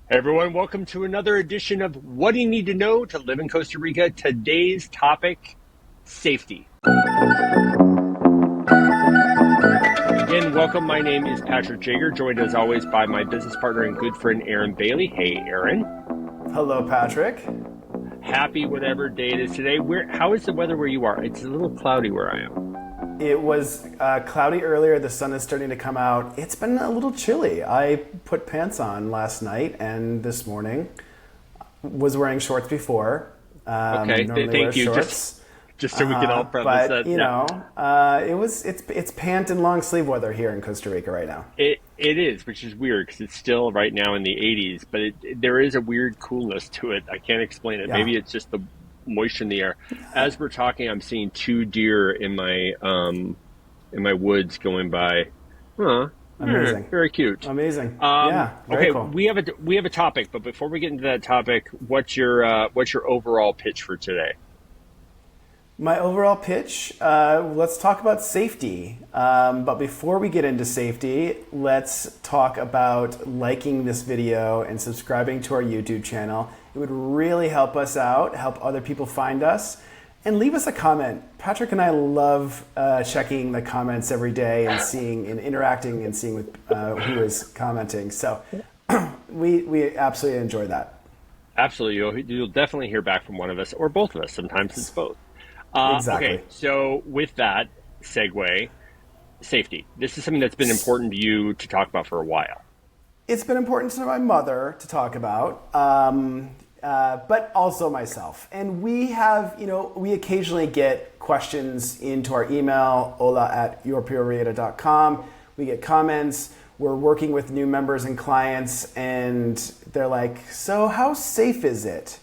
Hey everyone, welcome to another edition of What Do You Need to Know to Live in Costa Rica? Today's topic, safety. Again, welcome. My name is Patrick Jager, joined as always by my business partner and good friend, Aaron Bailey. Hey, Aaron. Hello, Patrick. Happy whatever day it is today. How is the weather where you are? It's a little cloudy where I am. It was cloudy earlier. The sun is starting to come out. It's been a little chilly. I put pants on last night and this morning. Was wearing shorts before. Okay, Normally wear thank you. Shorts. Just so we can all preface But that. you know, it's pant and long sleeve weather here in Costa Rica right now. It is, which is weird because it's still right now in the 80s, but there is a weird coolness to it. I can't explain it. Yeah. Maybe it's just the moisture in the air. As we're talking, I'm seeing two deer in my woods going by. Huh. Amazing. Very cute. Amazing. Yeah. Very Okay, cool. we have a topic, but before we get into that topic, what's your overall pitch for today? My overall pitch, let's talk about safety. But before we get into safety, let's talk about liking this video and subscribing to our YouTube channel. It would really help us out, help other people find us, and leave us a comment. Patrick and I love checking the comments every day and seeing and interacting and seeing with who is commenting. So we absolutely enjoy that. Absolutely. You'll definitely hear back from one of us or both of us. Sometimes it's both. Exactly. Okay, so with that segue, safety. This is something that's been important to you to talk about for a while. It's been important to my mother to talk about, but also myself. And we have, we occasionally get questions into our email, hola@yourpriorita.com. We get comments. We're working with new members and clients, and they're like, so how safe is it?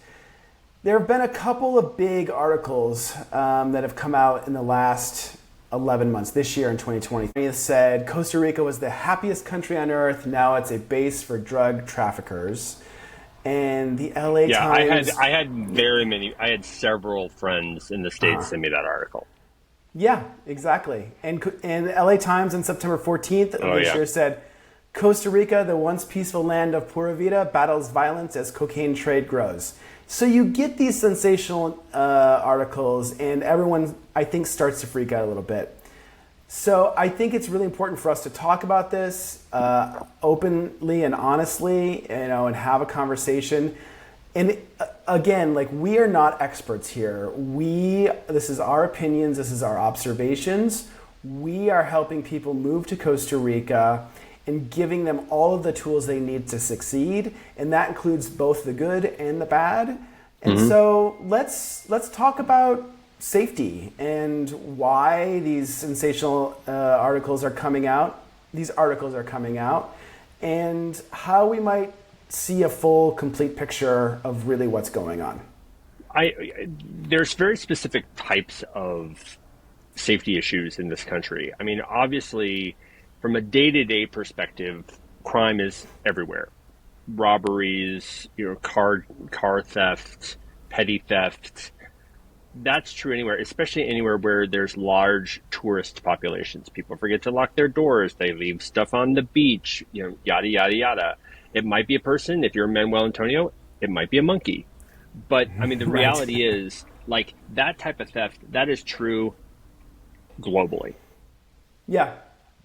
There have been a couple of big articles that have come out in the last 11 months, this year in 2020. It said Costa Rica was the happiest country on earth. Now it's a base for drug traffickers. And the LA Times. I had several friends in the States send me that article. Yeah, exactly. And LA Times on September 14th of this year said, Costa Rica, the once peaceful land of Pura Vida, battles violence as cocaine trade grows. So you get these sensational articles, and everyone, I think, starts to freak out a little bit. So I think it's really important for us to talk about this openly and honestly, and have a conversation. And again, we are not experts here. This is our opinions. This is our observations. We are helping people move to Costa Rica and giving them all of the tools they need to succeed, and that includes both the good and the bad. And so let's talk about safety and why these sensational articles are coming out. These articles are coming out, and how we might see a full, complete picture of really what's going on. There's very specific types of safety issues in this country. I mean, obviously, from a day-to-day perspective, crime is everywhere. Robberies, car theft, petty theft. That's true anywhere, especially anywhere where there's large tourist populations. People forget to lock their doors. They leave stuff on the beach, yada, yada, yada. It might be a person. If you're Manuel Antonio, it might be a monkey. But, I mean, the reality is, that type of theft, that is true globally. Yeah.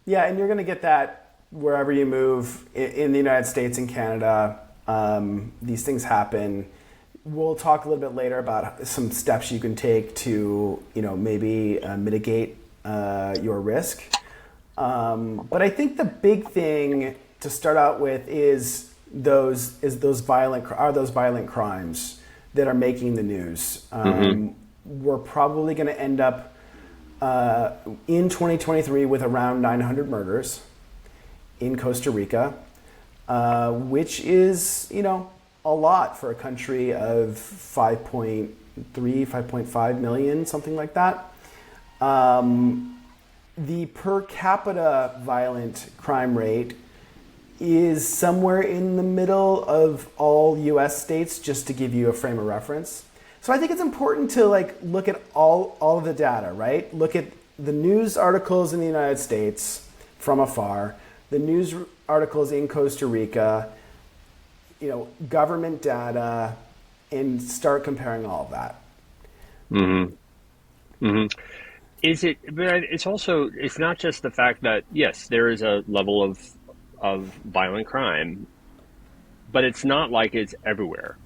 Yeah, and you're going to get that wherever you move in the United States and Canada. These things happen. We'll talk a little bit later about some steps you can take to, maybe mitigate your risk. But I think the big thing to start out with is those violent crimes that are making the news. We're probably going to end up in 2023 with around 900 murders in Costa Rica, which is, a lot for a country of 5.3, 5.5 million, something like that. The per capita violent crime rate is somewhere in the middle of all US states, just to give you a frame of reference. So I think it's important to look at all of the data, right? Look at the news articles in the United States from afar, the news articles in Costa Rica, government data and start comparing all of that. Hmm. Hmm. Is it? But it's also, it's not just the fact that yes, there is a level of violent crime, but it's not like it's everywhere.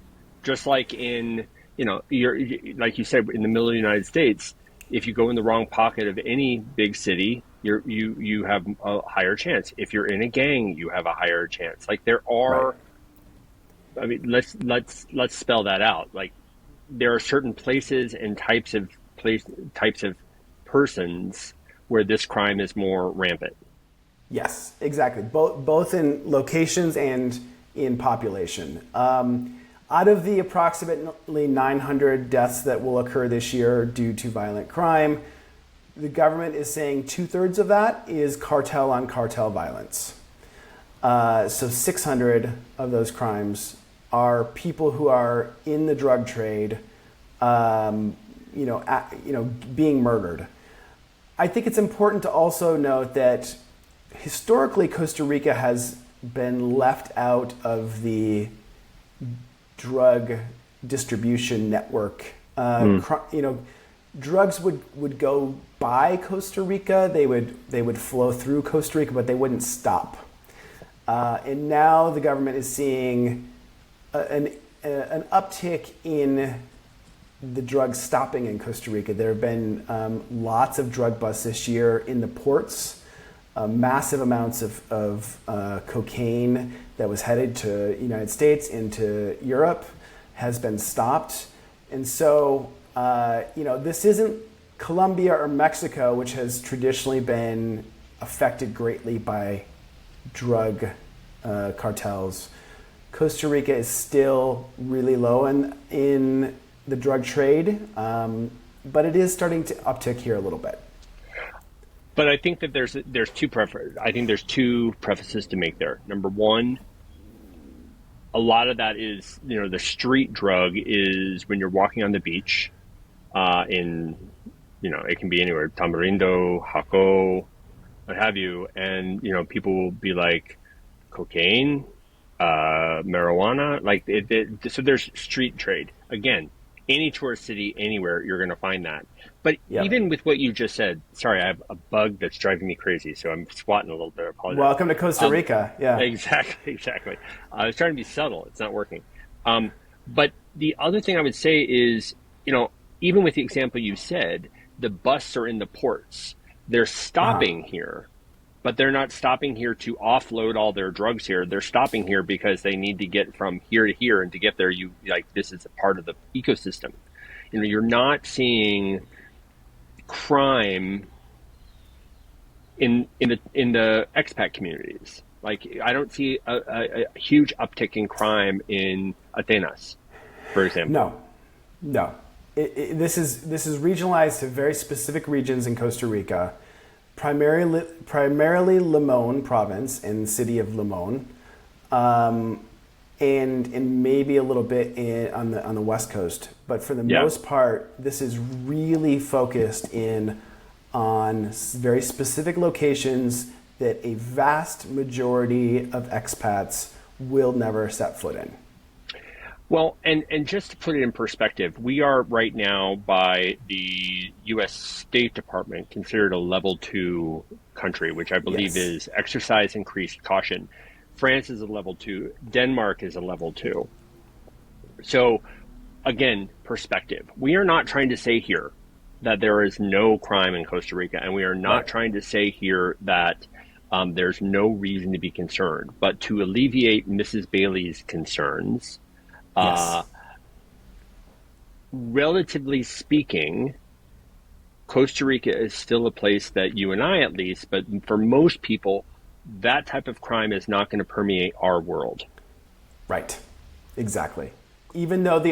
Just like in, you're like you said, in the middle of the United States, if you go in the wrong pocket of any big city, you have a higher chance. If you're in a gang, you have a higher chance. Like there Right. are, I mean, let's spell that out. Like there are certain places and types of persons where this crime is more rampant. Yes, exactly. Both in locations and in population. Out of the approximately 900 deaths that will occur this year due to violent crime, the government is saying two-thirds of that is cartel on cartel violence. So 600 of those crimes are people who are in the drug trade, being murdered. I think it's important to also note that historically Costa Rica has been left out of the drug distribution network. Drugs would go by Costa Rica. They would flow through Costa Rica, but they wouldn't stop. And now the government is seeing an uptick in the drugs stopping in Costa Rica. There have been lots of drug busts this year in the ports. Massive amounts of cocaine that was headed to the United States into Europe has been stopped. And so, this isn't Colombia or Mexico, which has traditionally been affected greatly by drug cartels. Costa Rica is still really low in the drug trade, but it is starting to uptick here a little bit. But I think that there's two prefaces to make there. Number one, a lot of that is, the street drug is when you're walking on the beach, in, it can be anywhere, Tamarindo, Jaco, what have you, and people will be like cocaine, marijuana, like so there's street trade. Again, any tourist city, anywhere, you're going to find that. But Yep. even with what you just said, sorry, I have a bug that's driving me crazy, so I'm squatting a little bit. I apologize. Welcome to Costa Rica. Yeah. Exactly, exactly. I was trying to be subtle. It's not working. But the other thing I would say is, even with the example you said, the buses are in the ports. They're Uh-huh. stopping here, but they're not stopping here to offload all their drugs here. They're stopping here because they need to get from here to here, and to get there, this is a part of the ecosystem. You're not seeing crime in the expat communities. Like I don't see a huge uptick in crime in Atenas, for example. No, no. This is regionalized to very specific regions in Costa Rica, primarily Limon province and city of Limon, and maybe a little bit on the west coast. But for the Yeah. most part, this is really focused in on very specific locations that a vast majority of expats will never set foot in. Well, and just to put it in perspective, we are right now by the U.S. State Department considered a level 2 country, which I believe Yes. is exercise increased caution. France is a level 2. Denmark is a level 2. So again, perspective. We are not trying to say here that there is no crime in Costa Rica, and we are not Right. trying to say here that there's no reason to be concerned. But to alleviate Mrs. Bailey's concerns, uh, Yes. relatively speaking, Costa Rica is still a place that you and I, at least, but for most people, that type of crime is not going to permeate our world. Right. Exactly. Even though the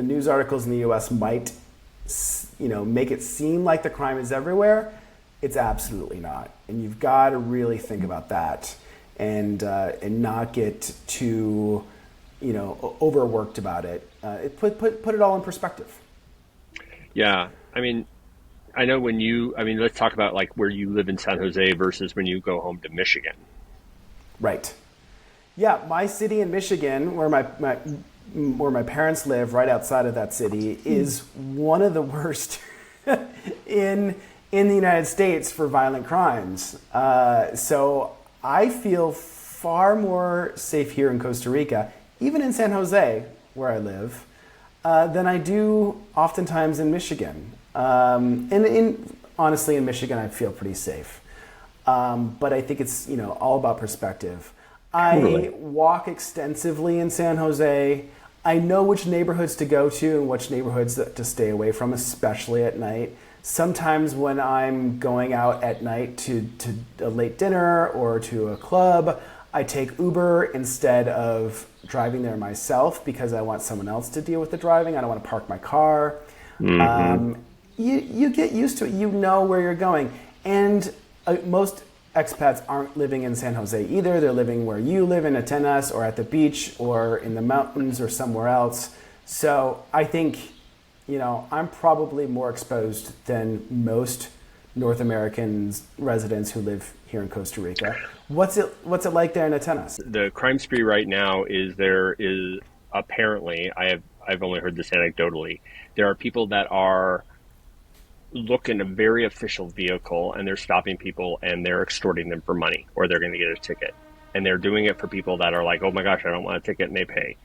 news articles in the U.S. might, make it seem like the crime is everywhere, it's absolutely not. And you've got to really think about that, and not get too, overworked about it. Put it all in perspective. Yeah, I mean, let's talk about like where you live in San Jose versus when you go home to Michigan. Right. Yeah, my city in Michigan, where my parents live, right outside of that city, is one of the worst in the United States for violent crimes. So I feel far more safe here in Costa Rica, even in San Jose, where I live, than I do oftentimes in Michigan. Honestly, in Michigan, I feel pretty safe. But I think it's all about perspective. Totally. I walk extensively in San Jose. I know which neighborhoods to go to and which neighborhoods to stay away from, especially at night. Sometimes when I'm going out at night to a late dinner or to a club, I take Uber instead of driving there myself because I want someone else to deal with the driving. I don't want to park my car. You get used to it. You know where you're going. And most expats aren't living in San Jose either. They're living where you live in Atenas or at the beach or in the mountains or somewhere else. So I think, I'm probably more exposed than most North American residents who live here in Costa Rica. What's it like there in Atenas? The crime spree right now is there is apparently, I've only heard this anecdotally, there are people that are look in a very official vehicle and they're stopping people and they're extorting them for money or they're going to get a ticket. And they're doing it for people that are like, oh my gosh, I don't want a ticket, and they pay.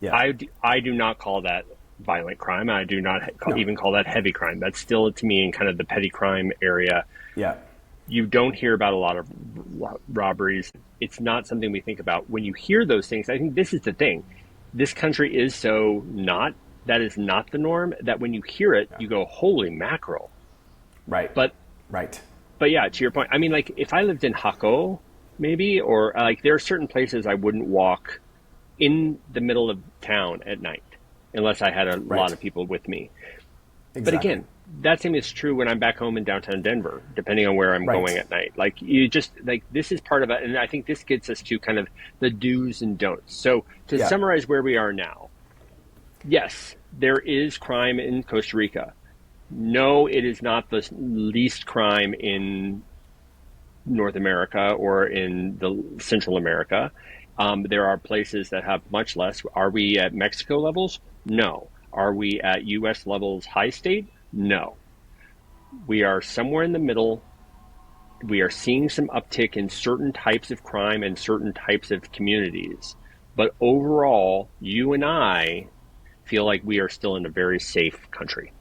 Yeah. I do not call that violent crime. I do not even call that heavy crime. That's still, to me, in kind of the petty crime area. Yeah. You don't hear about a lot of robberies. It's not something we think about. When you hear those things, I think this is the thing. This country is so not, that is not the norm, that when you hear it, you go, holy mackerel. Right. But yeah, to your point, I mean, like if I lived in Jaco, maybe, or like there are certain places I wouldn't walk in the middle of town at night unless I had a lot of people with me. Exactly. But again, that same is true when I'm back home in downtown Denver, depending on where I'm going at night. Like you just like, this is part of it. And I think this gets us to kind of the do's and don'ts. So to summarize where we are now, yes, there is crime in Costa Rica. No, it is not the least crime in North America or in the Central America. There are places that have much less. Are we at Mexico levels? No. Are we at U.S. levels high state? No. We are somewhere in the middle. We are seeing some uptick in certain types of crime and certain types of communities. But overall, you and I feel like we are still in a very safe country.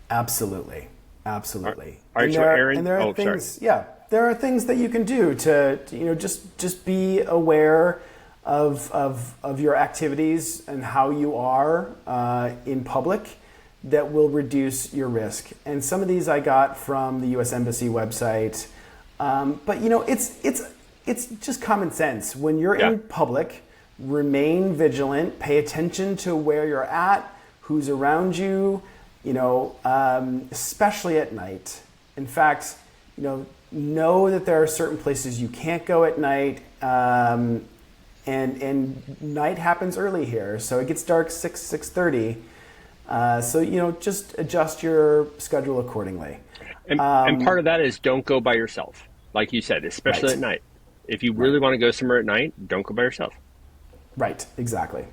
Absolutely. All right, so Aaron, there are things that you can do to just be aware of your activities and how you are in public that will reduce your risk. And some of these I got from the U.S. Embassy website, but it's just common sense. When you're in public, remain vigilant, pay attention to where you're at, who's around you, especially at night. In fact, know that there are certain places you can't go at night, and night happens early here, so it gets dark 6:30. So just adjust your schedule accordingly. And part of that is don't go by yourself, like you said, especially at night. If you really want to go somewhere at night, don't go by yourself. Right, exactly.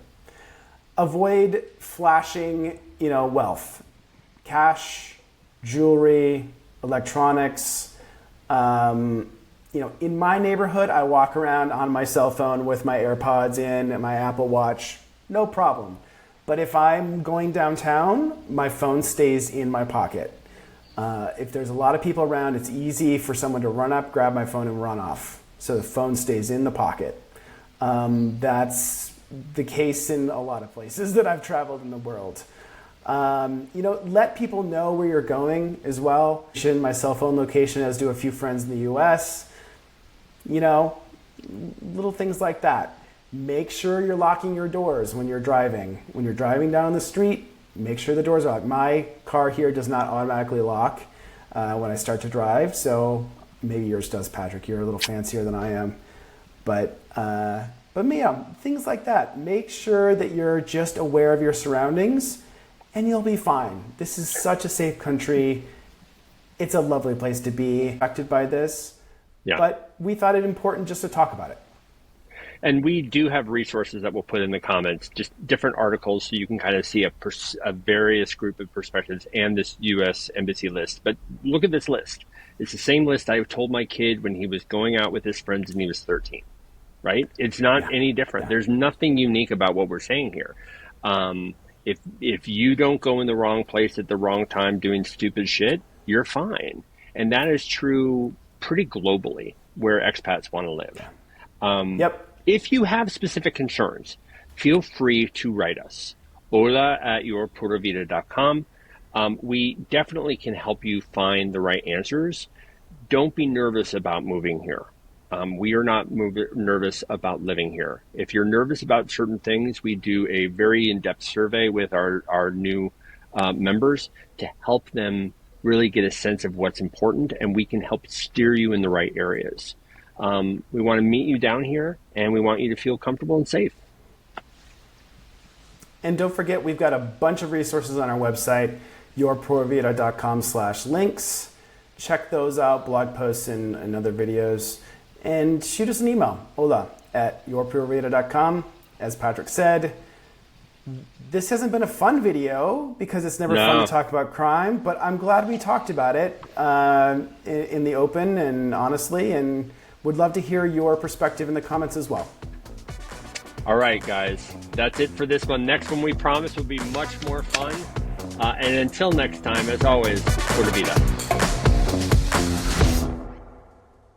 Avoid flashing, wealth, cash, jewelry, electronics. In my neighborhood, I walk around on my cell phone with my AirPods in and my Apple Watch, no problem. But if I'm going downtown, my phone stays in my pocket. If there's a lot of people around, it's easy for someone to run up, grab my phone, and run off. So the phone stays in the pocket. That's the case in a lot of places that I've traveled in the world. Let people know where you're going as well. My cell phone location, as do a few friends in the US. Little things like that. Make sure you're locking your doors when you're driving. When you're driving down the street, make sure the doors are locked. My car here does not automatically lock when I start to drive, so maybe yours does, Patrick. You're a little fancier than I am. But things like that. Make sure that you're just aware of your surroundings, and you'll be fine. This is such a safe country. It's a lovely place to be affected by this. Yeah. But we thought it important just to talk about it. And we do have resources that we'll put in the comments, just different articles so you can kind of see a various group of perspectives and this U.S. Embassy list. But look at this list. It's the same list I told my kid when he was going out with his friends and he was 13, right? It's not any different. There's nothing unique about what we're saying here. If you don't go in the wrong place at the wrong time doing stupid shit, you're fine. And that is true pretty globally where expats want to live. If you have specific concerns, feel free to write us. hola@yourpuravida.com. We definitely can help you find the right answers. Don't be nervous about moving here. We are not nervous about living here. If you're nervous about certain things, we do a very in-depth survey with our new members to help them really get a sense of what's important, and we can help steer you in the right areas. We want to meet you down here, and we want you to feel comfortable and safe. And don't forget, we've got a bunch of resources on our website, yourpuravida.com/links. Check those out, blog posts and other videos. And shoot us an email, hola@yourpuravida.com. As Patrick said, this hasn't been a fun video because it's never fun to talk about crime, but I'm glad we talked about it in the open and honestly, and would love to hear your perspective in the comments as well. All right, guys, that's it for this one. Next one, we promise, will be much more fun. And until next time, as always, Pura Vida.